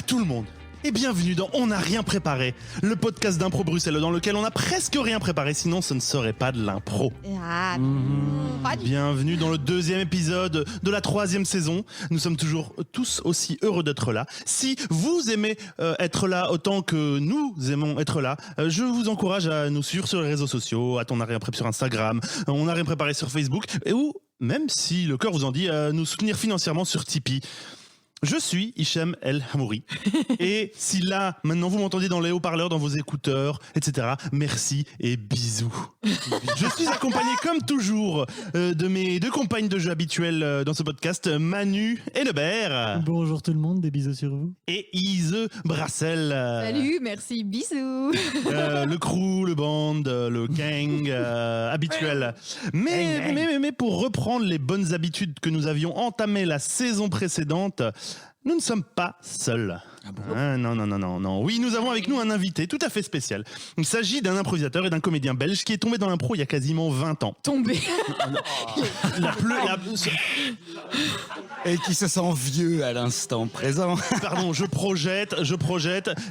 tout le monde et bienvenue dans On n'a rien préparé, le podcast d'Impro Bruxelles dans lequel on n'a presque rien préparé, sinon ce ne serait pas de l'impro. Bienvenue dans le 2e épisode de la 3e saison. Nous sommes toujours tous aussi heureux d'être là. Si vous aimez être là autant que nous aimons être là, je vous encourage à nous suivre sur les réseaux sociaux, à On n'a rien préparé sur Instagram, On n'a rien préparé sur Facebook, ou même si le cœur vous en dit, à nous soutenir financièrement sur Tipeee. Je suis Hichem El Hamouri et si là, maintenant vous m'entendez dans les haut-parleurs, dans vos écouteurs, etc., merci et bisous. Je suis accompagné comme toujours de mes 2 compagnes de jeu habituelles dans ce podcast, Manu et Lebert. Bonjour tout le monde, des bisous sur vous. Et Ise Brassel. Salut, merci, bisous. Le crew, le band, le gang habituel. Mais pour reprendre les bonnes habitudes que nous avions entamées la saison précédente, nous ne sommes pas seuls. Ah bon ? Non. Oui, nous avons avec nous un invité tout à fait spécial. Il s'agit d'un improvisateur et d'un comédien belge qui est tombé dans l'impro il y a quasiment 20 ans. Tombé. Et qui se sent vieux à l'instant présent. Pardon, je projette.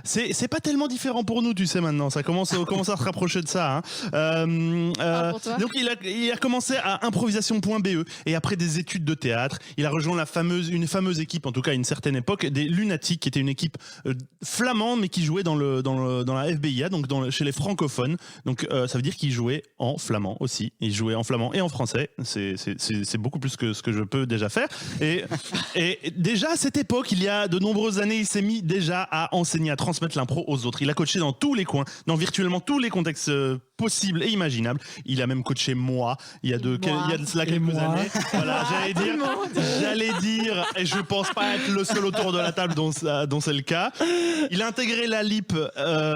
C'est pas tellement différent pour nous, tu sais, maintenant. Ça commence à se rapprocher de ça. Donc il a commencé à improvisation.be et après des études de théâtre, il a rejoint une fameuse équipe, en tout cas à une certaine époque, des Lunatiques, qui était une équipe flamande, mais qui jouait dans la FBIA, donc chez les francophones. Donc ça veut dire qu'il jouait en flamand aussi. Il jouait en flamand et en français. C'est beaucoup plus que ce que je peux déjà faire. Et déjà à cette époque, il y a de nombreuses années, il s'est mis déjà à enseigner, à transmettre l'impro aux autres. Il a coaché dans tous les coins, dans virtuellement tous les contextes possibles et imaginables. Il a même coaché moi, il y a de cela quelques années. Voilà, j'allais dire, et je pense pas être le seul autour de la table dont c'est le cas. Il a intégré la LIP,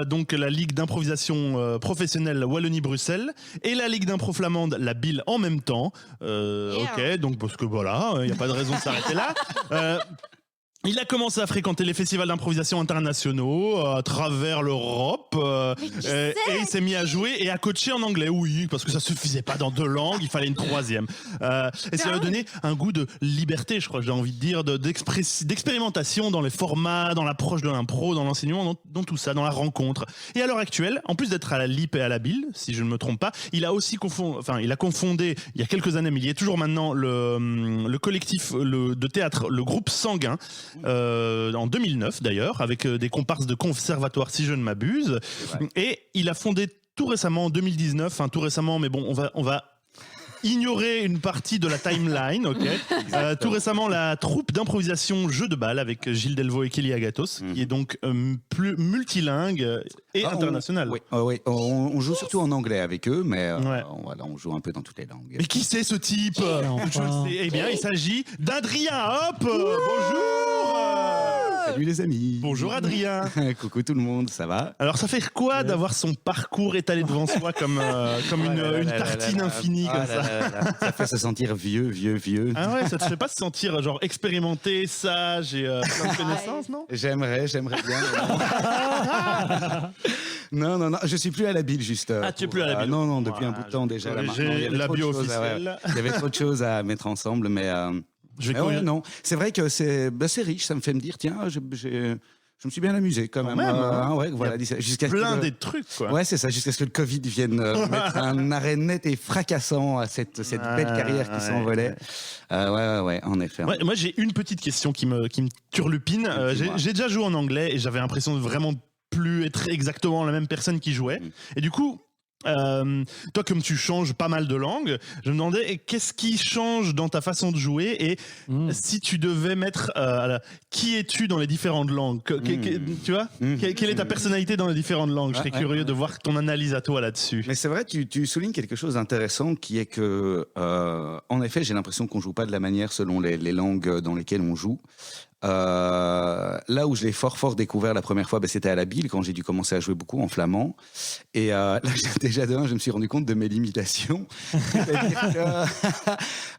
donc la Ligue d'improvisation professionnelle Wallonie-Bruxelles, et la Ligue d'impro flamande, la BIL, en même temps. Ok, donc parce que voilà, il n'y a pas de raison de s'arrêter là. Il a commencé à fréquenter les festivals d'improvisation internationaux à travers l'Europe et il s'est mis à jouer et à coacher en anglais, oui, parce que ça suffisait pas dans 2 langues, il fallait une 3e. Et ça lui a donné un goût de liberté, je crois, j'ai envie de dire, d'expérimentation dans les formats, dans l'approche de l'impro, dans l'enseignement, dans tout ça, dans la rencontre. Et à l'heure actuelle, en plus d'être à la LIP et à la BIL, si je ne me trompe pas, il a aussi confondé il y a quelques années, mais il y est toujours maintenant, le collectif de théâtre, le groupe Sanguin, en 2009 d'ailleurs, avec des comparses de conservatoire si je ne m'abuse. Et il a fondé tout récemment en 2019, tout récemment, mais bon, on va ignorer une partie de la timeline, ok. Tout récemment, la troupe d'improvisation Jeu de balle avec Gilles Delvaux et Kelly Agathos, qui est donc plus multilingue et international. Oui, on joue surtout en anglais avec eux, mais on joue un peu dans toutes les langues. Mais qui c'est ce type ? Je le sais. Eh bien, il s'agit d'Adrien. Hop, bonjour. Salut les amis. Bonjour Adrien. Coucou tout le monde, ça va ? Alors ça fait quoi d'avoir son parcours étalé devant soi comme une tartine infinie comme ça ? Ça fait se sentir vieux. Ah ouais, ça te fait pas se sentir genre expérimenté, sage et plein de connaissances, non ? J'aimerais bien. Non, je suis plus à la BIL juste. Tu es plus à la BIL ? Non, depuis un bout de temps déjà. J'ai la bio officielle. Il y avait trop de choses à mettre ensemble, mais... non, c'est vrai que c'est riche, ça me fait me dire, tiens, je me suis bien amusé quand même. Voilà, jusqu'à plein des trucs, quoi. Ouais, c'est ça, jusqu'à ce que le Covid vienne mettre un arrêt net et fracassant à cette belle carrière qui s'envolait. Ouais, en effet. Ouais, moi, j'ai une petite question qui me turlupine. J'ai déjà joué en anglais et j'avais l'impression de vraiment plus être exactement la même personne qui jouait. Et du coup... toi, comme tu changes pas mal de langues, je me demandais qu'est-ce qui change dans ta façon de jouer et si tu devais mettre qui es-tu dans les différentes langues, tu vois, quelle est ta personnalité dans les différentes langues. Je serais curieux de voir ton analyse à toi là-dessus. Mais c'est vrai, tu soulignes quelque chose d'intéressant qui est que en effet, j'ai l'impression qu'on joue pas de la manière selon les langues dans lesquelles on joue. Là où je l'ai fort découvert la première fois, c'était à la BIL quand j'ai dû commencer à jouer beaucoup en flamand. Et là, déjà de un, je me suis rendu compte de mes limitations. C'est-à-dire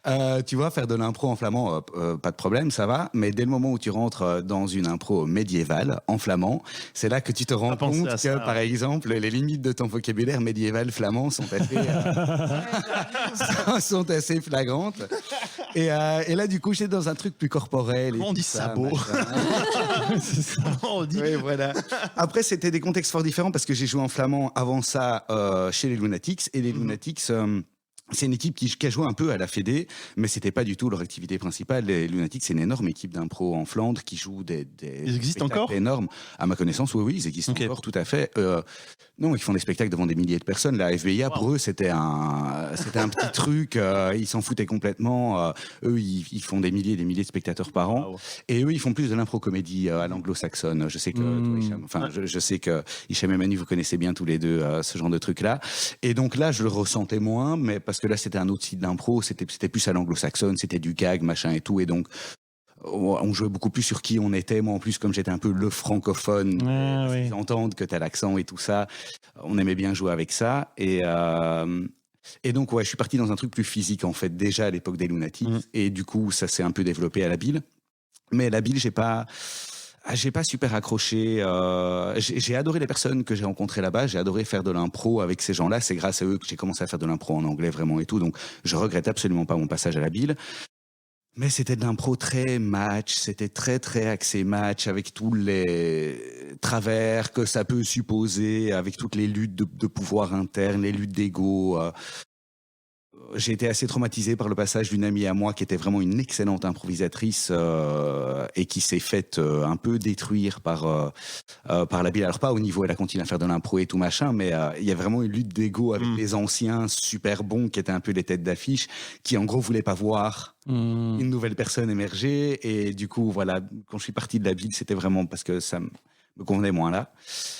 que, tu vois, faire de l'impro en flamand, pas de problème, ça va. Mais dès le moment où tu rentres dans une impro médiévale en flamand, c'est là que tu te rends compte que, par exemple, les limites de ton vocabulaire médiéval flamand sont assez flagrantes. Et là, du coup, j'étais dans un truc plus corporel. On dit sabot. C'est ça. On dit... Oui, voilà. Après, c'était des contextes fort différents parce que j'ai joué en flamand avant ça chez les Lunatics. Et les Lunatics, c'est une équipe qui a joué un peu à la Fédé, mais c'était pas du tout leur activité principale. Les Lunatics, c'est une énorme équipe d'impro en Flandre qui joue des Ils existent encore énormes. À ma connaissance, oui, ils existent encore, tout à fait. Non, ils font des spectacles devant des milliers de personnes. La FBIA, pour eux, c'était un petit truc. Ils s'en foutaient complètement. Eux, ils font des milliers et des milliers de spectateurs par an. Et eux, ils font plus de l'impro-comédie à l'anglo-saxonne. Je sais que toi, Hicham, je sais que Hicham et Manu, vous connaissez bien tous les deux ce genre de truc-là. Et donc là, je le ressentais moins, mais parce que là, c'était un autre style d'impro. C'était plus à l'anglo-saxonne. C'était du gag, machin et tout. Et donc, on jouait beaucoup plus sur qui on était. Moi, en plus, comme j'étais un peu le francophone, ils entendent que t'as l'accent et tout ça. On aimait bien jouer avec ça. Et donc, je suis parti dans un truc plus physique, en fait, déjà à l'époque des Lunatics. Et du coup, ça s'est un peu développé à la Bille. Mais à la Bille, j'ai pas super accroché. J'ai adoré les personnes que j'ai rencontrées là-bas. J'ai adoré faire de l'impro avec ces gens-là. C'est grâce à eux que j'ai commencé à faire de l'impro en anglais vraiment et tout. Donc, je regrette absolument pas mon passage à la Bille. Mais c'était de l'impro très match, c'était très très axé match avec tous les travers que ça peut supposer, avec toutes les luttes de pouvoir interne, les luttes d'ego. J'ai été assez traumatisé par le passage d'une amie à moi qui était vraiment une excellente improvisatrice et qui s'est faite un peu détruire par la Bille. Alors pas au niveau, elle a continué à faire de l'impro et tout machin, mais il y a vraiment une lutte d'ego avec les anciens super bons qui étaient un peu les têtes d'affiche, qui en gros voulaient pas voir une nouvelle personne émerger. Et du coup, voilà, quand je suis parti de la Bille, c'était vraiment parce que ça me convenait moins là.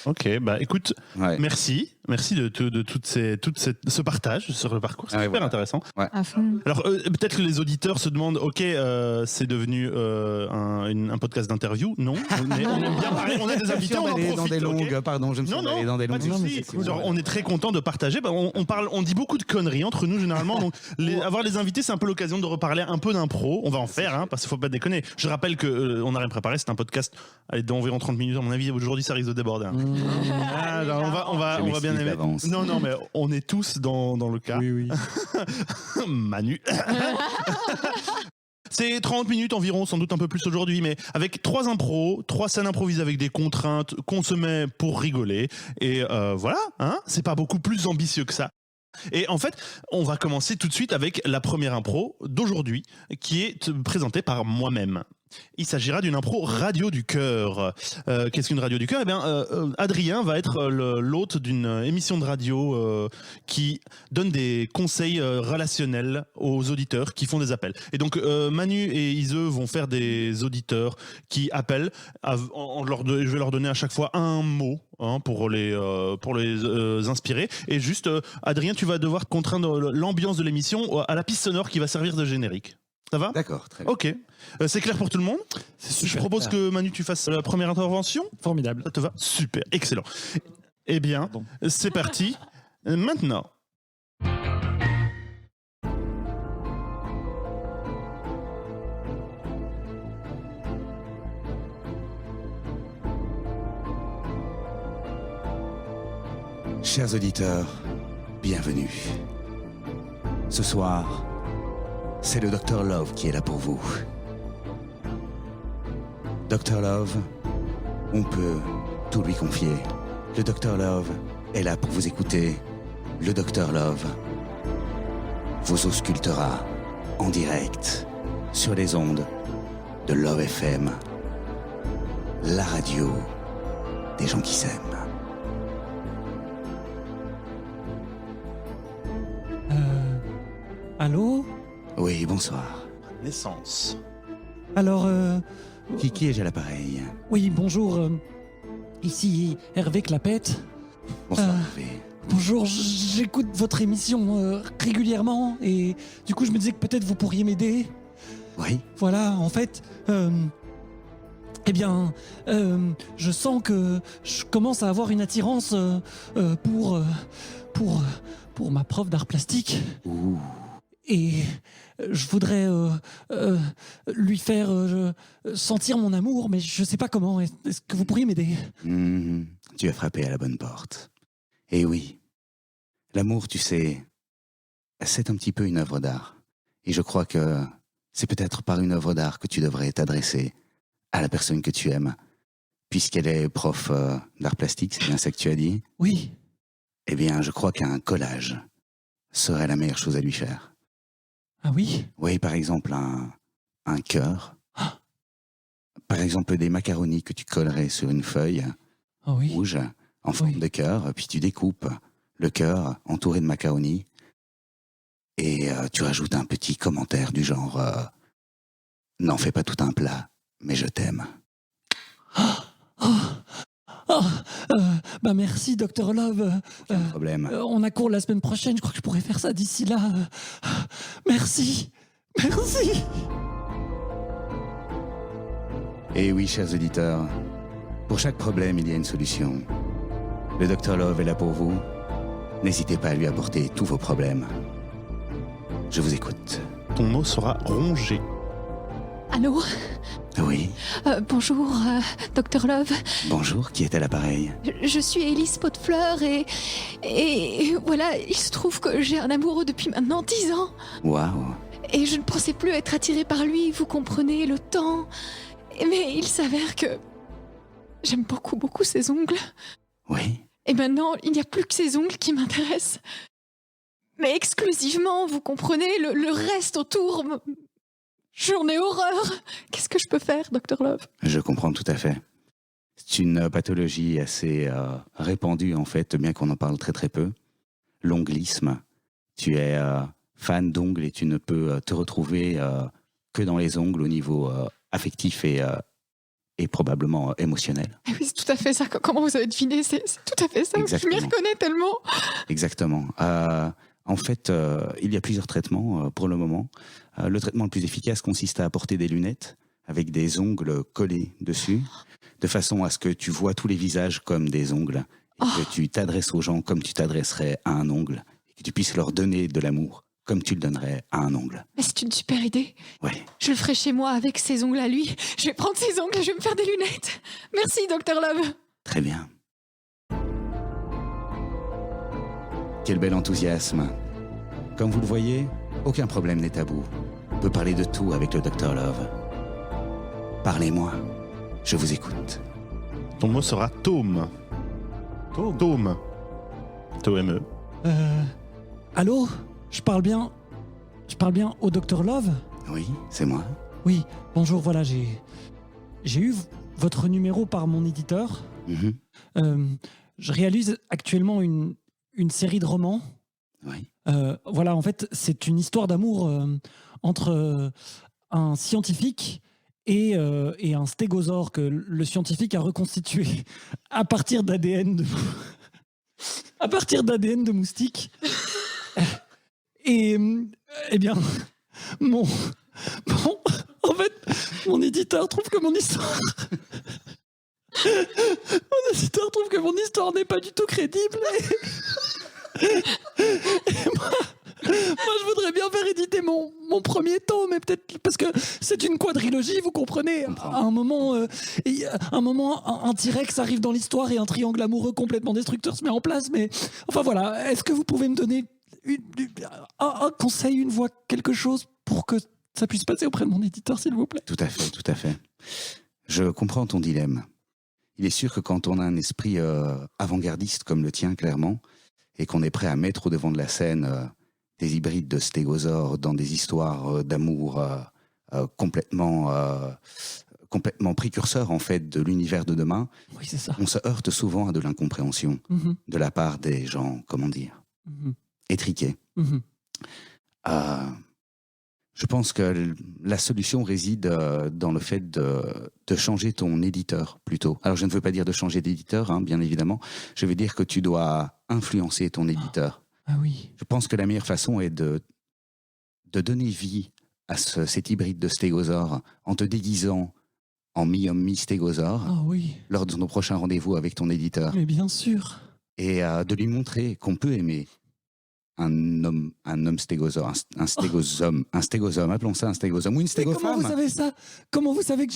Ok, bah écoute, merci de tout ce partage sur le parcours, c'est super intéressant. À fond. Alors peut-être que les auditeurs se demandent, ok, c'est devenu un podcast d'interview, non, on aime bien parler, on a des invités, on en profite. Dans des longues, pardon, je me suis allé dans des longues. On est très content de partager, on dit beaucoup de conneries entre nous généralement, donc avoir les invités, c'est un peu l'occasion de reparler un peu d'impro, on va en faire, parce qu'il faut pas déconner. Je rappelle qu'on n'a rien préparé, c'est un podcast d'environ 30 minutes à mon avis. Aujourd'hui, ça risque de déborder. On va bien aimer. Non, mais on est tous dans le cas. Oui. Manu. C'est 30 minutes environ, sans doute un peu plus aujourd'hui, mais avec 3 impros, 3 scènes improvisées avec des contraintes qu'on se met pour rigoler. Et voilà, c'est pas beaucoup plus ambitieux que ça. Et en fait, on va commencer tout de suite avec la première impro d'aujourd'hui, qui est présentée par moi-même. Il s'agira d'une impro radio du cœur. Qu'est-ce qu'une radio du cœur ? Eh bien, Adrien va être l'hôte d'une émission de radio qui donne des conseils relationnels aux auditeurs qui font des appels. Et donc, Manu et Ise vont faire des auditeurs qui appellent. Je vais leur donner à chaque fois un mot pour les inspirer. Et juste, Adrien, tu vas devoir contraindre l'ambiance de l'émission à la piste sonore qui va servir de générique. Ça va ? D'accord, très bien. Ok. C'est clair pour tout le monde ? Je propose que Manu, tu fasses la première intervention. Formidable. Ça te va ? Super, excellent. Eh bien, c'est parti. Maintenant. Chers auditeurs, bienvenue. Ce soir, c'est le Dr Love qui est là pour vous. Dr Love, on peut tout lui confier. Le Dr Love est là pour vous écouter. Le Dr Love vous auscultera en direct sur les ondes de Love FM, la radio des gens qui s'aiment. Allô ? Oui, bonsoir. Naissance. Alors, Qui ai-je à l'appareil ? oui, bonjour. Ici Hervé Clapette. Bonsoir, Hervé. Bonjour, j'écoute votre émission régulièrement et du coup je me disais que peut-être vous pourriez m'aider. Oui. Voilà, en fait, je sens que je commence à avoir une attirance pour ma prof d'art plastique. Ouh. Et je voudrais lui faire sentir mon amour, mais je sais pas comment. Est-ce que vous pourriez m'aider ? Tu as frappé à la bonne porte. Et oui, l'amour, tu sais, c'est un petit peu une œuvre d'art. Et je crois que c'est peut-être par une œuvre d'art que tu devrais t'adresser à la personne que tu aimes, puisqu'elle est prof d'art plastique, c'est bien ça que tu as dit? Oui. Eh bien, je crois qu'un collage serait la meilleure chose à lui faire. Ah oui? Oui, par exemple, un cœur. Ah. Par exemple, des macaronis que tu collerais sur une feuille Ah oui. rouge en forme de cœur, puis tu découpes le cœur entouré de macaronis et tu rajoutes un petit commentaire du genre n'en fais pas tout un plat, mais je t'aime. Bah merci, Dr. Love. Aucun problème. On a cours la semaine prochaine, je crois que je pourrais faire ça d'ici là. Merci. Merci. Et oui, chers auditeurs, pour chaque problème, il y a une solution. Le Dr Love est là pour vous. N'hésitez pas à lui apporter tous vos problèmes. Je vous écoute. Ton mot sera rongé. Allô? Oui, Bonjour, Dr. Love. bonjour, qui est à l'appareil? Je suis Élise Potefleur et voilà, il se trouve que j'ai un amoureux depuis maintenant 10 ans. Waouh. Et je ne pensais plus être attirée par lui, vous comprenez, le temps. Mais il s'avère que j'aime beaucoup, beaucoup ses ongles. Oui, Et maintenant, il n'y a plus que ses ongles qui m'intéressent. Mais exclusivement, vous comprenez, le reste autour, j'en ai horreur. Qu'est-ce que je peux faire, Dr. Love? je comprends tout à fait. C'est une pathologie assez répandue, en fait, bien qu'on en parle très très peu. L'onglisme. Tu es fan d'ongles et tu ne peux te retrouver que dans les ongles au niveau affectif et probablement émotionnel. Ah oui, c'est tout à fait ça. Comment vous avez deviné? C'est tout à fait ça. Exactement. Je m'y reconnais tellement. Exactement. En fait, il y a plusieurs traitements pour le moment. Le traitement le plus efficace consiste à apporter des lunettes avec des ongles collés dessus, de façon à ce que tu vois tous les visages comme des ongles, et que tu t'adresses aux gens comme tu t'adresserais à un ongle, et que tu puisses leur donner de l'amour comme tu le donnerais à un ongle. Mais c'est une super idée. Ouais. Je le ferai chez moi avec ses ongles à lui. Je vais prendre ses ongles et je vais me faire des lunettes. Merci, Dr. Love. Très bien. Quel bel enthousiasme. Comme vous le voyez, aucun problème n'est tabou. On peut parler de tout avec le Dr Love. Parlez-moi, je vous écoute. Ton mot sera tome. Tome. T-O-M-E. Allô? Je parle bien au Dr. Love? Oui, c'est moi. Oui, bonjour, voilà, j'ai eu votre numéro par mon éditeur. Mhm. Je réalise actuellement une série de romans. Oui. Voilà, en fait, c'est une histoire d'amour entre un scientifique et un stégosaure que le scientifique a reconstitué à partir d'ADN de moustique. Et eh bien, en fait, mon éditeur trouve que mon histoire n'est pas du tout crédible. Et moi, je voudrais bien faire éditer mon premier tome, mais peut-être parce que c'est une quadrilogie, vous comprenez. À un moment, un T-Rex arrive dans l'histoire et un triangle amoureux complètement destructeur se met en place. Mais enfin voilà, est-ce que vous pouvez me donner un conseil, une voix, quelque chose pour que ça puisse passer auprès de mon éditeur, s'il vous plaît? Tout à fait, tout à fait. Je comprends ton dilemme. Il est sûr que quand on a un esprit avant-gardiste comme le tien, clairement, et qu'on est prêt à mettre au devant de la scène des hybrides de stégosaures dans des histoires d'amour complètement précurseurs en fait de l'univers de demain, Oui, c'est ça. on se heurte souvent à de l'incompréhension Mhm, de la part des gens, comment dire, mhm, étriqués. mhm. Je pense que la solution réside dans le fait de changer ton éditeur plutôt. Alors je ne veux pas dire de changer d'éditeur, hein, bien évidemment. Je veux dire que tu dois influencer ton éditeur. Ah oui. Je pense que la meilleure façon est de donner vie à cet hybride de stégosaure en te déguisant en mi-homme, mi-stégosaure Ah oui. lors de ton prochain rendez-vous avec ton éditeur. Mais bien sûr. Et de lui montrer qu'on peut aimer un homme stégosaure, un stégosome, appelons ça un stégosome ou une Mais comment vous stégofemme. savez ça? Comment vous savez que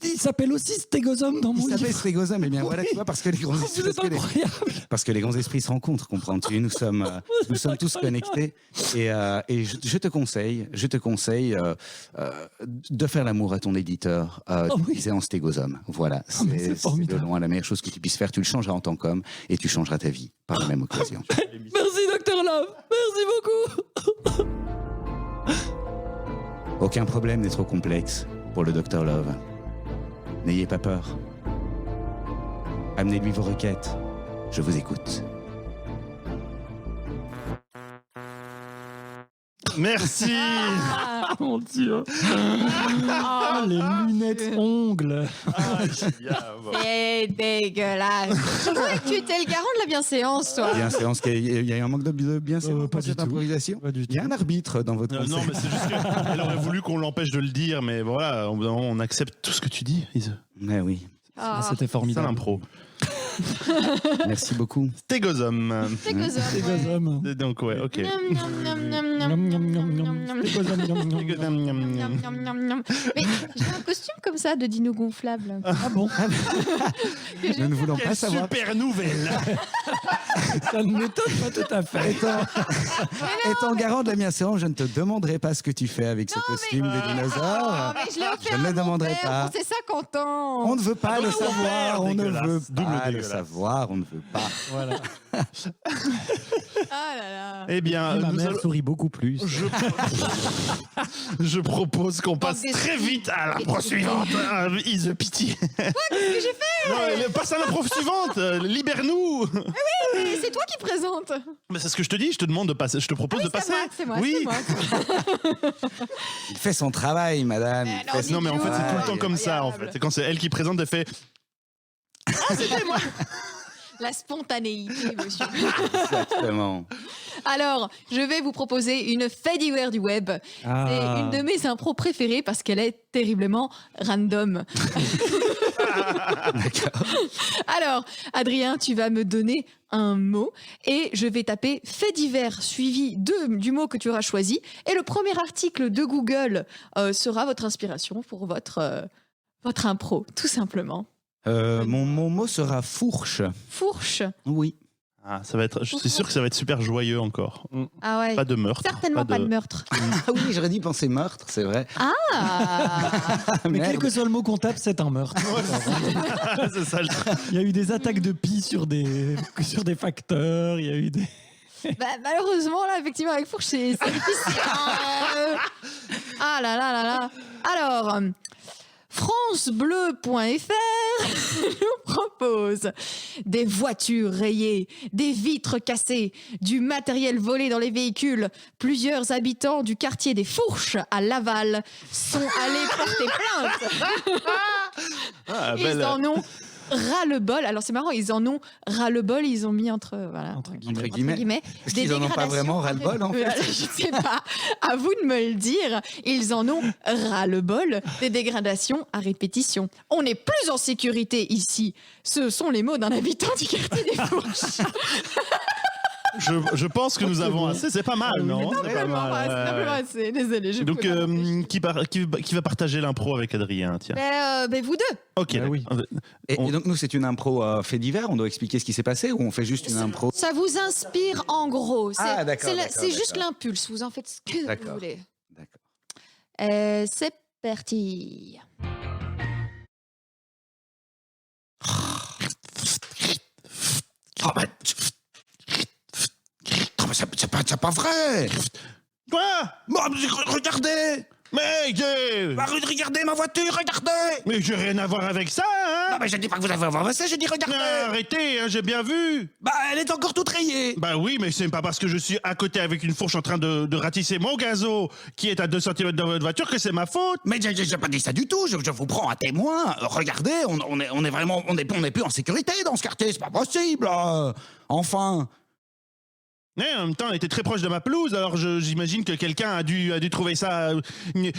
Il s'appelle aussi stégosome dans mon Il s'appelle livre. stégosome, eh bien Oui. voilà, tu vois, parce que les grands esprits, Vous êtes incroyable. parce que les grands esprits se rencontrent, comprends-tu? Nous sommes tous connectés. Et je te conseille de faire l'amour à ton éditeur utilisé en stégosome. Voilà, mais c'est c'est de formidable. loin la meilleure chose que tu puisses faire. Tu le changeras en tant qu'homme et tu changeras ta vie par la même occasion. Merci, Dr Love. Merci beaucoup. Aucun problème n'est trop complexe pour le Dr Love. N'ayez pas peur. Amenez-lui vos requêtes. Je vous écoute. Merci. Ah mon Dieu. Ah, les lunettes ongles. C'est dégueulasse. Je croyais que tu étais le garant de la bienséance, toi. Bienséance, il y a un manque de bienséance pas dans du cette tout. improvisation. Pas du Il y a un arbitre dans votre Non, conseil. mais c'est juste qu'elle aurait voulu qu'on l'empêche de le dire, mais voilà, on accepte tout ce que tu dis, Ise. Mais oui, Ah, C'était C'est formidable. l'impro. merci beaucoup. Stégosome. stégosome. Stégosome. Donc, ouais, ok. Miam, miam, miam, miam, Miam, miam, miam, miam, miam, miam. miam. Stégosome, miam, miam, miam. Stégosome, miam, miam. Miam, miam, miam, miam. Mais j'ai un costume comme ça de dino gonflable. Ah bon? Nous ne voulons pas Quelle savoir. super nouvelle. Ça ne m'étonne pas tout à fait. Étant garant de la bienséance, je ne te demanderai pas ce que tu fais avec ce costume de Oh, dinosaure. mais je l'ai offert Je ne à le mon demanderai père pas. pour ses 50 ans. On ne veut pas Ah, le double savoir, père, on ne dégueulasse. veut Double pas le dégueulasse. savoir, on ne veut pas. Voilà. Ah là là. Eh bien, Ma nous mère allons- sourit beaucoup plus. je propose qu'on passe des très souris. vite à l'impro suivante. Ise, pitié. Qu'est-ce que j'ai fait? Non, mais passe à l'impro suivante. Libère-nous. Mais c'est toi qui présente. Mais c'est ce que je te dis. Je te demande de passer. Je te propose de passer. C'est moi. Oui. Il fait son travail, madame. Mais Il non, fait Non, mais en fait, c'est tout le temps comme ça. En Incroyable. fait, c'est quand c'est elle qui présente, elle fait. La spontanéité, monsieur. Exactement. Alors, je vais vous proposer une fait divers du web. C'est une de mes impros préférées parce qu'elle est terriblement random. D'accord. Alors, Adrien, tu vas me donner un mot et je vais taper fait divers suivi du mot que tu auras choisi. Et le premier article de Google sera votre inspiration pour votre impro, tout simplement. Mon mot sera fourche. Fourche. Oui. Ah, ça va être. Je suis sûr que ça va être super joyeux encore. Ah ouais. Pas de meurtre. Certainement pas de meurtre. Ah oui, j'aurais dit penser meurtre, c'est vrai. Ah. Mais quel Merde. que soit le mot qu'on tape, c'est un meurtre. c'est ça le truc. Il y a eu des attaques de pie sur des facteurs. Il y a eu des. Bah, malheureusement, là, effectivement, avec fourche, c'est difficile. Ah là là là là. Alors, francebleu.fr nous propose des voitures rayées, des vitres cassées, du matériel volé dans les véhicules. Plusieurs habitants du quartier des Fourches à Laval sont allés porter plainte. Ah, Ils belle. en ont ras-le-bol. Alors c'est marrant, ils en ont ras-le-bol, ils ont mis entre Entre guillemets. Parce des qu'ils en ont pas dégradations. vraiment ras-le-bol, en fait. Je sais pas. À vous de me le dire. Ils en ont ras-le-bol des dégradations à répétition. On n'est plus en sécurité ici. Ce sont les mots d'un habitant du quartier des Fourches. Je pense que nous avons assez. C'est pas mal, non? C'est pas Simplement, mal. simplement assez. Désolée. je Donc, pouvais pas m'empêcher. qui va partager l'impro avec Adrien? Tiens. Mais vous deux. Ok. Bah oui. d'accord. Et donc, nous, c'est une impro fait divers. On doit expliquer ce qui s'est passé ou on fait juste une impro? Ça vous inspire en gros. Ah, d'accord, d'accord, C'est juste d'accord. l'impulse. Vous en faites ce que vous D'accord. voulez. D'accord. C'est parti. Oh, bah, c'est pas vrai! Quoi? Regardez! Mais Regardez ma voiture, regardez! mais j'ai rien à voir avec ça, hein? Non, mais je dis pas que vous avez avancé, je dis regardez! Arrêtez, hein, j'ai bien vu. Bah, elle est encore toute rayée! Bah oui, mais c'est pas parce que je suis à côté avec une fourche en train de ratisser mon gazo qui est à 2 cm de votre voiture que c'est ma faute. Mais j'ai pas dit ça du tout, je vous prends à témoin. Regardez, on est vraiment, on est plus en sécurité dans ce quartier, c'est pas possible. Enfin. Mais en même temps, elle était très proche de ma pelouse, alors j'imagine que quelqu'un a dû trouver ça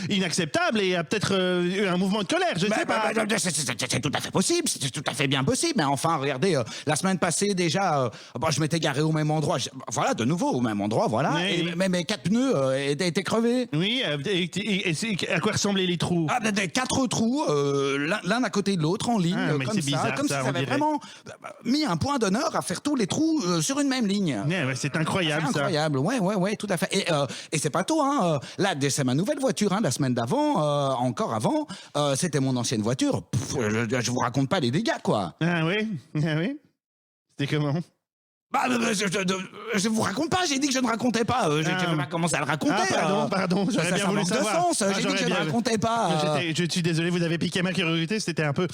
inacceptable et a peut-être eu un mouvement de colère, je ne sais pas. C'est tout à fait possible, c'est tout à fait bien possible. Mais enfin, regardez, la semaine passée déjà, je m'étais garé au même endroit. Voilà, de nouveau au même endroit, voilà. Oui. Et mes 4 pneus étaient crevés. Oui, à quoi ressemblaient les trous? 4 trous, l'un à côté de l'autre en ligne, mais comme c'est ça, bizarre, comme ça, si ça on avait dirait. vraiment mis un point d'honneur à faire tous les trous sur une même ligne. Ouais, c'est incroyable, C'est ça. incroyable, ouais, tout à fait. Et c'est pas tout, hein. Là, c'est ma nouvelle voiture, hein, la semaine d'avant, encore avant, c'était mon ancienne voiture. Je vous raconte pas les dégâts, quoi. Ah oui? C'était comment? Je vous raconte pas, j'ai dit que je ne racontais pas. Je vais pas commencer à le raconter. Pardon, j'aurais Ça bien voulu manque de savoir. sens. J'ai dit que je ne racontais pas. Je suis désolé, vous avez piqué ma curiosité, c'était un peu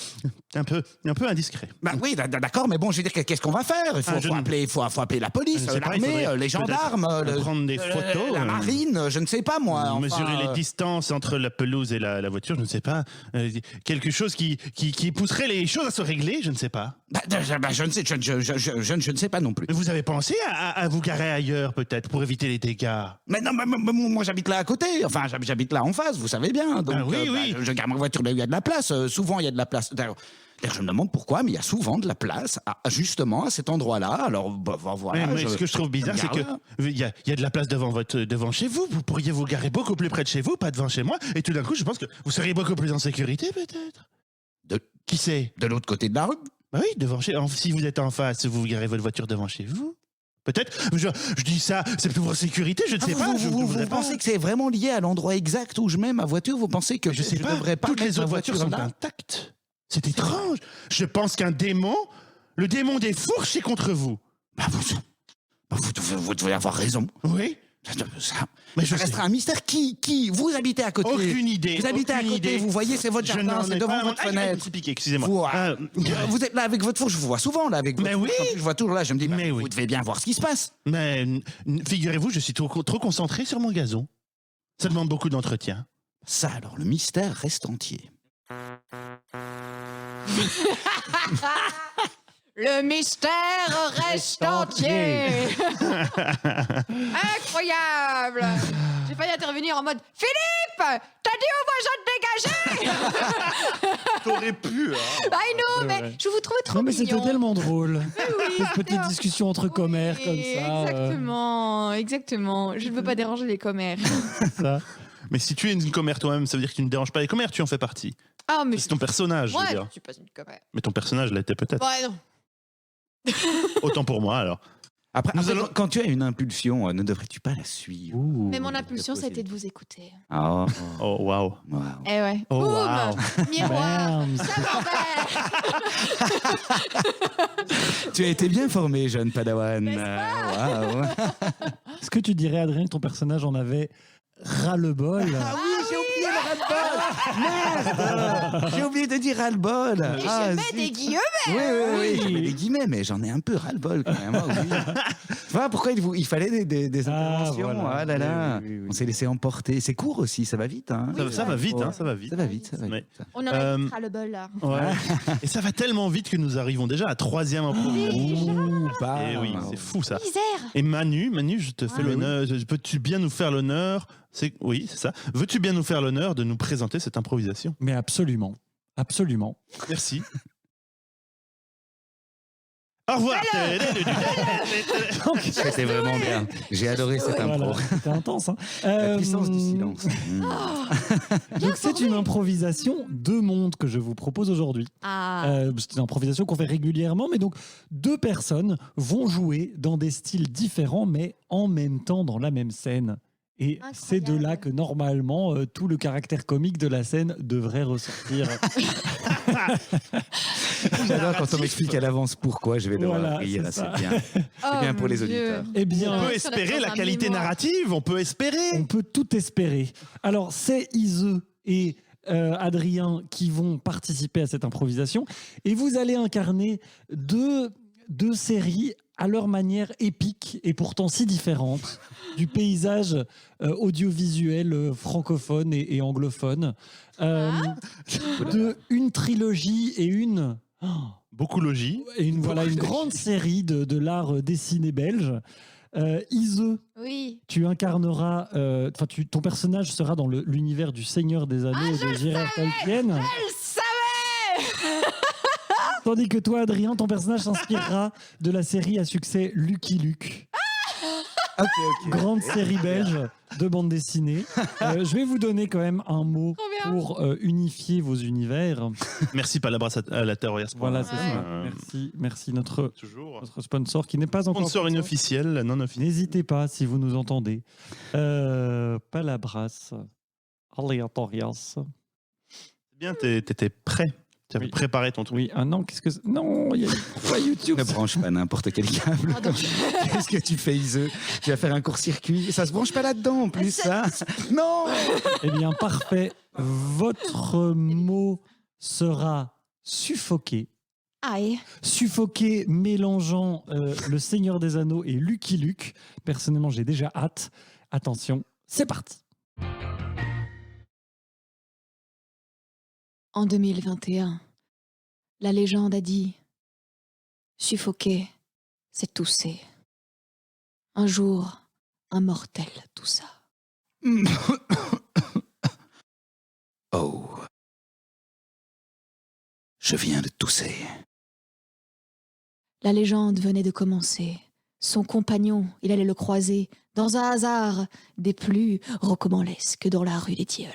indiscret. Oui, d'accord, mais bon, je veux dire, qu'est-ce qu'on va faire? Il faut appeler la police, Je ne sais pas, il l'armée, faudrait les gendarmes, prendre des photos, la marine, je ne sais pas moi. Enfin, mesurer les distances entre la pelouse et la voiture, je ne sais pas. Quelque chose qui pousserait les choses à se régler, je ne sais pas. je ne sais pas non plus. Mais vous avez pensé à vous garer ailleurs, peut-être, pour éviter les dégâts? Mais non, moi j'habite là à côté, enfin j'habite là en face, vous savez bien. Donc, oui. Je garde ma voiture là où il y a de la place. Souvent il y a de la place. D'ailleurs, je me demande pourquoi, mais il y a souvent de la place, justement à cet endroit-là. Alors voilà. Mais ce que je trouve bizarre, c'est qu'il y a de la place devant chez vous. Vous pourriez vous garer beaucoup plus près de chez vous, pas devant chez moi. Et tout d'un coup, je pense que vous seriez beaucoup plus en sécurité, peut-être. Qui sait? De l'autre côté de la rue. Oui, si vous êtes en face, vous garez votre voiture devant chez vous. Peut-être. Je dis ça, c'est pour votre sécurité, je ne sais pas. Vous pensez que c'est vraiment lié à l'endroit exact où je mets ma voiture? Vous pensez que je sais pas. devrais pas Toutes mettre les ma autres voitures sont là intactes. C'est étrange. Je pense qu'un démon, le démon des fourches, est contre vous. Vous devez avoir raison. Oui. Mais Ça restera un mystère. Qui vous habitez à côté? Aucune idée. Vous habitez à côté, vous voyez, c'est votre jardin, c'est devant votre fenêtre. Excusez-moi. Vous êtes là avec votre fourche, je vous vois souvent là avec votre Mais oui. fourche. En plus, je vois toujours là, je me dis, Mais vous oui. devez bien voir ce qui se passe. Mais figurez-vous, je suis trop concentré sur mon gazon. Ça demande beaucoup d'entretien. Ça alors, le mystère reste entier. Le mystère reste entier. Incroyable. J'ai failli intervenir en mode Philippe, t'as dit aux voisins de dégager. T'aurais pu, hein. I know, mais je vous trouvais trop Non, mais mignon. c'était tellement drôle. Oui, Cette petite discussion entre commères comme oui, ça. Exactement. Je ne veux pas déranger les commères. Ça. Mais si tu es une commère toi-même, ça veut dire que tu ne déranges pas les commères, tu en fais partie. Ah, mais C'est ton personnage, je veux moi, je dire. ne suis pas une commère. Mais ton personnage l'était peut-être. Ouais, non. Autant pour moi, alors. Après, Nous allons- quand tu as une impulsion, ne devrais-tu pas la suivre? Mais mon impulsion, ça a été de vous écouter. Oh, Oh, waouh. wow. Eh ouais. Oh, Boum, wow. miroir, Merde. ça m'embête. Tu as été bien formé, jeune Padawan. Waouh. Est-ce que tu dirais, Adrien, que ton personnage en avait ras-le-bol? Ah oui, j'ai oublié le ras-le-bol. Merde. J'ai oublié de dire ras-le-bol. Et je mets des guillemets. Oui, je mets des guillemets, mais j'en ai un peu ras-le-bol quand même. Oh, oui. Tu vois pourquoi il fallait des interventions? voilà. Ah là là. Oui. On s'est laissé emporter. C'est court aussi, ça va vite. Hein. Ça va vite, hein, ça va vite. Ça va vite, ça va Mais- vite. On en a le bol là. Ouais. Et ça va tellement vite que nous arrivons déjà à la 3e improvisation. Ouh, bah. Et oui, c'est fou ça. Misère. Et Manu, je te fais oui. l'honneur. Peux-tu bien nous faire l'honneur? Oui, c'est ça. Veux-tu bien nous faire l'honneur de nous présenter cette improvisation? Mais absolument. Absolument. Merci. Au revoir. C'était vraiment bien. J'ai adoré cette impro. Voilà, c'était intense. Hein. La puissance du silence. Donc c'est une improvisation de monde que je vous propose aujourd'hui. Ah. C'est une improvisation qu'on fait régulièrement, mais donc 2 personnes vont jouer dans des styles différents, mais en même temps dans la même scène. Et Incroyable. c'est de là que normalement tout le caractère comique de la scène devrait ressortir. J'adore quand on m'explique à l'avance pourquoi je vais devoir Voilà, rire. c'est ça. C'est bien. Oh, bien pour mon les Dieu. auditeurs. Eh On bien, peut espérer la qualité narrative, on peut espérer. on peut tout espérer. Alors, c'est Ise et Adrien qui vont participer à cette improvisation. Et vous allez incarner deux séries à leur manière épique et pourtant si différentes du paysage audiovisuel francophone et anglophone. De une trilogie et une... Beaucoup logis. Voilà, une grande série de l'art dessiné belge. Ise, Oui. tu incarneras, ton personnage sera dans l'univers du Seigneur des Anneaux de J.R.R. Tolkien. Elle savait. Tandis que toi, Adrien, ton personnage s'inspirera de la série à succès Lucky Luke. Ok. Grande série belge de bande dessinée. Je vais vous donner quand même un mot Trop bien. pour unifier vos univers. Merci Palabras à la Terre. Voilà, c'est ça. Merci notre sponsor qui n'est pas encore Sponsor inofficiel, non officiel. N'hésitez pas si vous nous entendez. Palabras, Aleatorias. C'est bien, t'étais prêt. Tu avais préparé ton truc. Oui, non, qu'est-ce que c'est? Non, il y a pas YouTube. Ne branche pas n'importe quel câble. Pardon. Qu'est-ce que tu fais, Ise? Tu vas faire un court-circuit. Ça se branche pas là-dedans en plus, ça. Non. Eh bien, parfait. Votre mot sera suffoqué. Aïe. Suffoqué mélangeant Le Seigneur des Anneaux et Lucky Luke. Personnellement, j'ai déjà hâte. Attention, c'est parti. En 2021, la légende a dit « Suffoquer, c'est tousser. » Un jour, un mortel toussa. Oh. Je viens de tousser. La légende venait de commencer. Son compagnon, il allait le croiser dans un hasard des plus rocambolesques dans la rue des Tilleuls.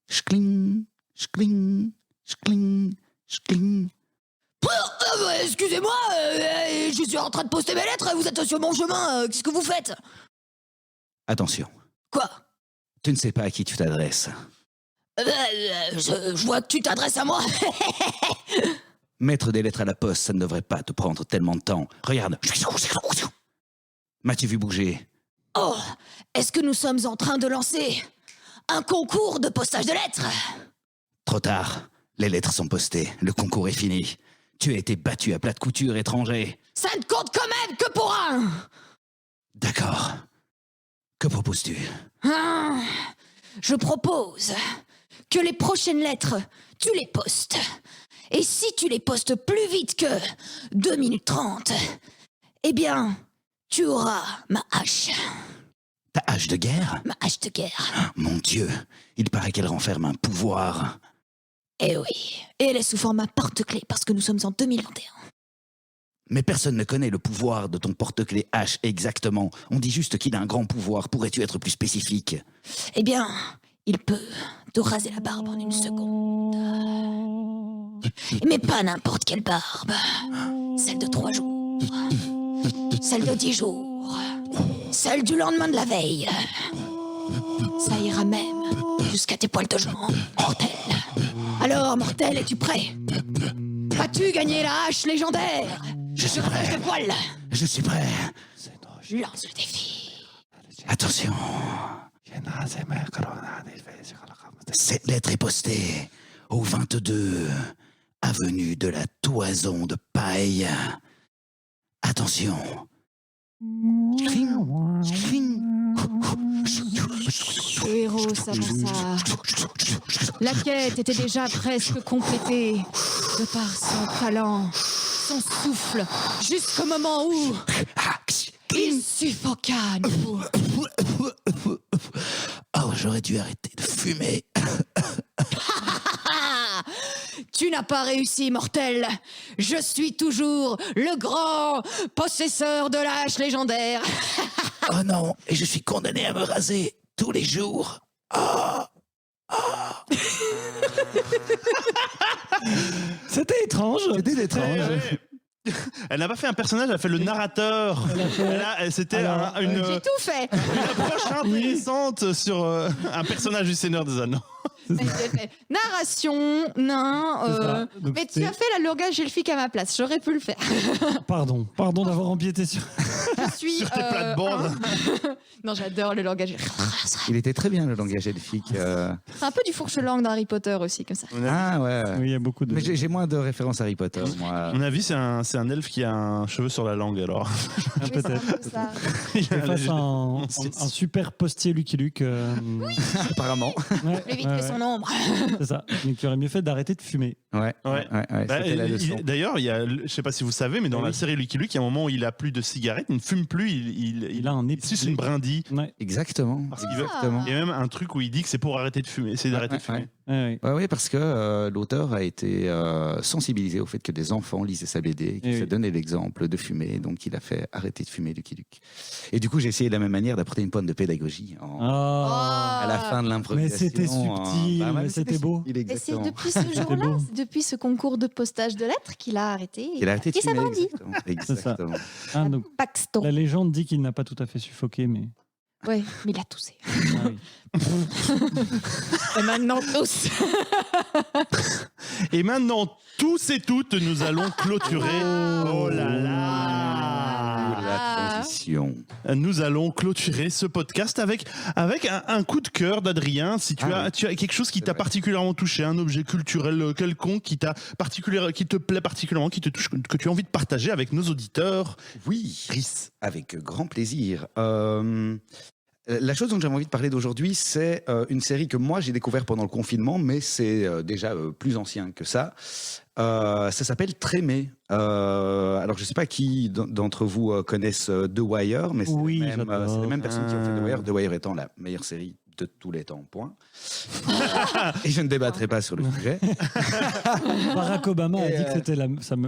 Schkling, schkling, schkling, schkling. Excusez-moi, je suis en train de poster mes lettres, vous êtes sur mon chemin, qu'est-ce que vous faites? Attention, Quoi? tu ne sais pas à qui tu t'adresses. Je vois que tu t'adresses à moi. Mettre des lettres à la poste, ça ne devrait pas te prendre tellement de temps. Regarde. M'as-tu vu bouger? Oh, est-ce que nous sommes en train de lancer un concours de postage de lettres? Trop tard. Les lettres sont postées. Le concours est fini. Tu as été battu à plat de couture, étranger. Ça ne compte quand même que pour un. D'accord. Que proposes-tu? Je propose que les prochaines lettres, tu les postes. Et si tu les postes plus vite que 2 minutes 30, eh bien, tu auras ma hache. Ta hache de guerre? Ma hache de guerre. Mon Dieu, il paraît qu'elle renferme un pouvoir. Eh oui, et elle est sous format porte-clés parce que nous sommes en 2021. Mais personne ne connaît le pouvoir de ton porte-clés hache exactement. On dit juste qu'il a un grand pouvoir. Pourrais-tu être plus spécifique? Eh bien, il peut te raser la barbe en 1 seconde. Mais pas n'importe quelle barbe. Celle de 3 jours. Celle de 10 jours. Celle du lendemain de la veille. Ça ira même jusqu'à tes poils de jambes, mortel. Alors, mortel, es-tu prêt? Vas-tu gagner la hache légendaire? Je suis prêt. Tes poils. Je suis prêt. Lance le défi. Attention. Cette lettre est postée au 22 avenue de la Toison de Paille. Attention. Le héros s'avança. La quête était déjà presque complétée. De par son talent, son souffle, jusqu'au moment où il suffoqua à nouveau. Oh, j'aurais dû arrêter de fumer. Tu n'as pas réussi, mortel. Je suis toujours le grand possesseur de la hache légendaire. Oh non, et je suis condamné à me raser tous les jours. C'était étrange. C'était étrange. Elle n'a pas fait un personnage, elle a fait le narrateur. C'était une J'ai tout fait. approche intéressante sur un personnage du Seigneur des Anneaux. J'ai fait narration, nain. Donc Mais tu as fait la langage elfique à ma place. J'aurais pu le faire. Pardon d'avoir empiété sur... Je suis. Sur tes plates-bandes. Non, j'adore le langage. Il était très bien, le langage elfique. C'est un peu du fourche-langue d'Harry Potter aussi, comme ça. Ah ouais. Oui, il y a beaucoup de... Mais j'ai moins de références Harry Potter, moi. À mon avis, c'est un elfe qui a un cheveu sur la langue alors. Oui, c'est un peu ça. Il a face à un super postier Lucky Luke. Apparemment. Ouais, Plus vite que son mon ombre. C'est ça. Mais tu aurais mieux fait d'arrêter de fumer. Ouais. Bah, C'était la leçon. d'ailleurs, je sais pas si vous savez, mais dans la série Lucky Luke, il y a un moment où il a plus de cigarettes, il ne fume plus, Il a un nez suce une brindille. Ouais. Exactement. Parce qu'il veut- Exactement. Il y a même un truc où il dit que c'est pour arrêter de fumer, c'est d'arrêter de fumer. Oui, parce que l'auteur a été sensibilisé au fait que des enfants lisaient sa BD, qu'il s'est donné l'exemple de fumer, donc il a fait arrêter de fumer Lucky Luke. Et du coup, j'ai essayé de la même manière d'apporter une pointe de pédagogie à la fin de Mais l'improvisation. c'était subtil, mais c'était beau. Et c'est Exactement. depuis ce jour-là, beau. depuis ce concours de postage de lettres qu'il a arrêté. Il a arrêté de Et ça fumer. grandit. Exactement. Ah, donc, Paxton. la légende dit qu'il n'a pas tout à fait suffoqué, mais... Ouais, mais il a toussé. Ah oui. Et maintenant tous. Et maintenant, tous et toutes, nous allons clôturer. Oh là là La transition. Nous allons clôturer ce podcast avec un coup de cœur d'Adrien. Si tu as quelque chose qui t'a particulièrement touché, un objet culturel quelconque qui te plaît particulièrement, qui te touche, que tu as envie de partager avec nos auditeurs. Oui, Chris. avec grand plaisir. La chose dont j'avais envie de parler d'aujourd'hui, c'est une série que moi j'ai découvert pendant le confinement, mais c'est déjà plus ancien que ça. Ça s'appelle Trémé. Alors je ne sais pas qui d'entre vous connaissent The Wire, mais c'est Oui, les j'adore. mêmes personnes qui ont fait The Wire. The Wire étant la meilleure série de tous les temps, point. Et je ne débattrai pas sur le sujet. Barack Obama a dit que c'était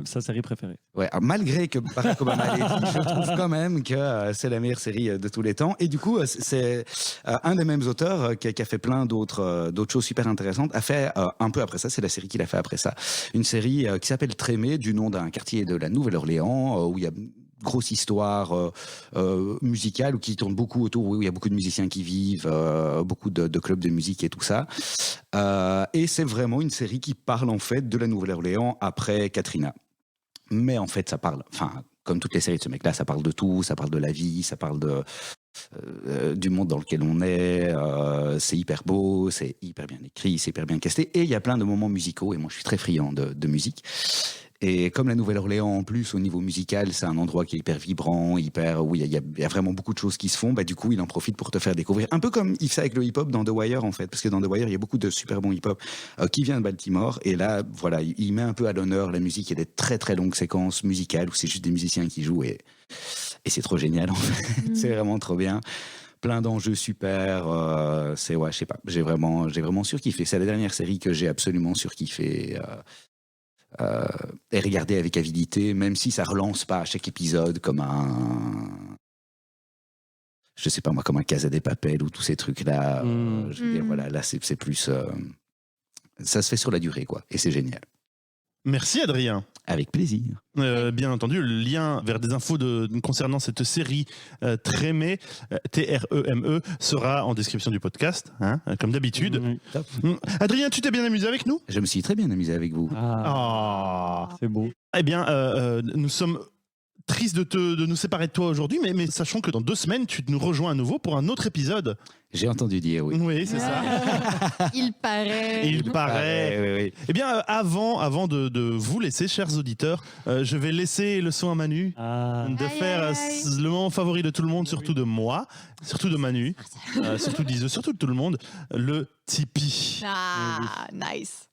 sa série préférée. Ouais, alors, malgré que Barack Obama l'ait dit, je trouve quand même que c'est la meilleure série de tous les temps. Et du coup, c'est un des mêmes auteurs qui a fait plein d'autres choses super intéressantes, a fait un peu après ça, c'est la série qu'il a fait après ça, une série qui s'appelle Trémé, du nom d'un quartier de la Nouvelle-Orléans, où il y a grosse histoire musicale qui tourne beaucoup autour, où il y a beaucoup de musiciens qui vivent, beaucoup de clubs de musique et tout ça. Et c'est vraiment une série qui parle en fait de la Nouvelle-Orléans après Katrina. Mais en fait, ça parle, enfin, comme toutes les séries de ce mec-là, ça parle de tout, ça parle de la vie, ça parle du monde dans lequel on est, c'est hyper beau, c'est hyper bien écrit, c'est hyper bien casté, et il y a plein de moments musicaux, et moi je suis très friand de musique. Et comme la Nouvelle-Orléans, en plus, au niveau musical, c'est un endroit qui est hyper vibrant, où il y a vraiment beaucoup de choses qui se font, bah, du coup, il en profite pour te faire découvrir. Un peu comme il fait avec le hip-hop dans The Wire, en fait. Parce que dans The Wire, il y a beaucoup de super bons hip-hop qui vient de Baltimore. Et là, voilà, il met un peu à l'honneur la musique. Il y a des très, très longues séquences musicales où c'est juste des musiciens qui jouent. Et c'est trop génial, en fait. C'est vraiment trop bien. Plein d'enjeux super. Je sais pas. J'ai vraiment surkiffé. C'est la dernière série que j'ai absolument surkiffé. Et regarder avec avidité, même si ça relance pas à chaque épisode comme je sais pas moi, comme un Casa de Papel ou tous ces trucs là. Je veux dire, voilà, là c'est plus ça se fait sur la durée, quoi, et c'est génial. Merci Adrien. Avec plaisir. Bien entendu, le lien vers des infos concernant cette série Trémé, T-R-E-M-E, sera en description du podcast, hein, comme d'habitude. Adrien, tu t'es bien amusé avec nous ? Je me suis très bien amusé avec vous. C'est beau. Eh bien, nous sommes tristes de nous séparer de toi aujourd'hui, mais sachons que dans 2 semaines, tu nous rejoins à nouveau pour un autre épisode. J'ai entendu dire, oui. Oui, c'est ça. Il paraît. Il paraît. Oui. Eh bien, avant de vous laisser, chers auditeurs, je vais laisser le soin à Manu de faire le moment favori de tout le monde, surtout de moi, surtout de Manu, surtout d'Ise, surtout de tout le monde, le Tipeee. Ah, nice.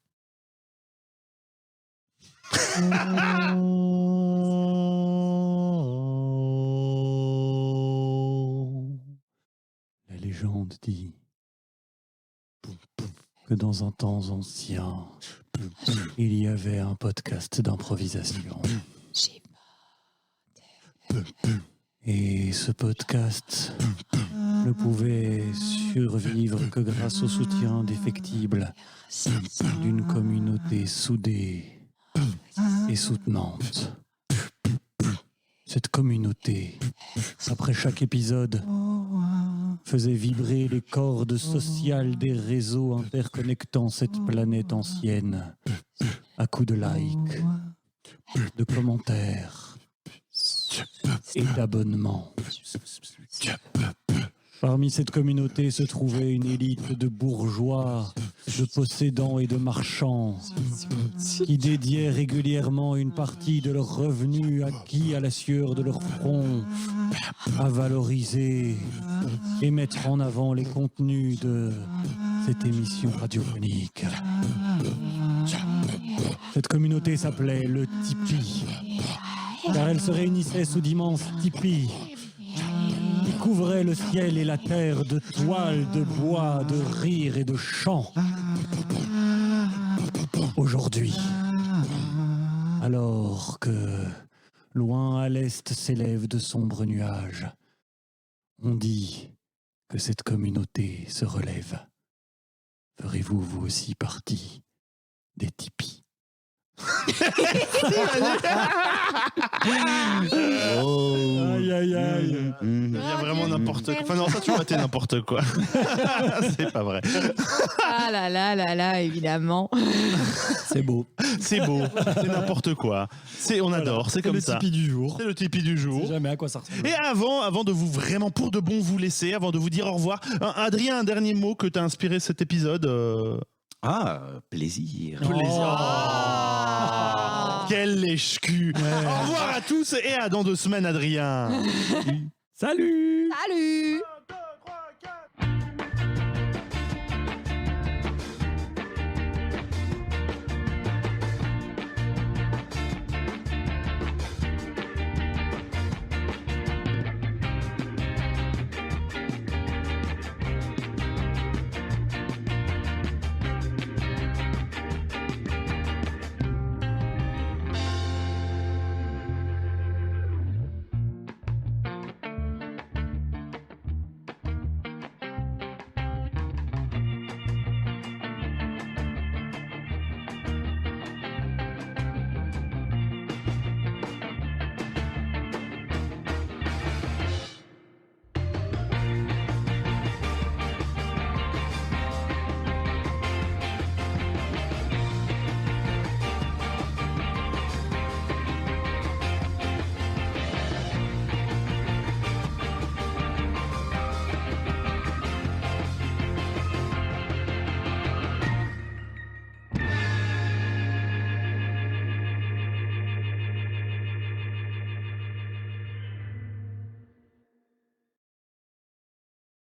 La légende dit que dans un temps ancien, il y avait un podcast d'improvisation. Et ce podcast ne pouvait survivre que grâce au soutien défectible d'une communauté soudée et soutenante. Cette communauté, après chaque épisode, faisait vibrer les cordes sociales des réseaux interconnectant cette planète ancienne à coups de likes, de commentaires et d'abonnements. Parmi cette communauté se trouvait une élite de bourgeois, de possédants et de marchands qui dédiaient régulièrement une partie de leurs revenus acquis à la sueur de leur front à valoriser et mettre en avant les contenus de cette émission radiophonique. Cette communauté s'appelait le Tipeee, car elle se réunissait sous d'immenses tipis qui couvraient le ciel et la terre de toiles, de bois, de rires et de chants. Aujourd'hui, alors que loin à l'est s'élèvent de sombres nuages, on dit que cette communauté se relève. Ferez-vous vous aussi partie des tipis? Aïe, aïe, aïe. Il y a vraiment n'importe quoi. Enfin non, ça tu vois, t'es n'importe quoi. C'est pas vrai. Ah là là là là, évidemment. C'est beau. C'est beau, c'est n'importe quoi. On adore, c'est comme ça. C'est le Tipeee du jour. C'est le Tipeee du Je jour. sais jamais à quoi ça ressemble. Et avant de vous vraiment pour de bon vous laisser, avant de vous dire au revoir, Adrien, un dernier mot que t'as inspiré cet épisode. Plaisir. Quel lèche-cul. Au revoir à tous et à dans 2 semaines, Adrien. Salut! Salut!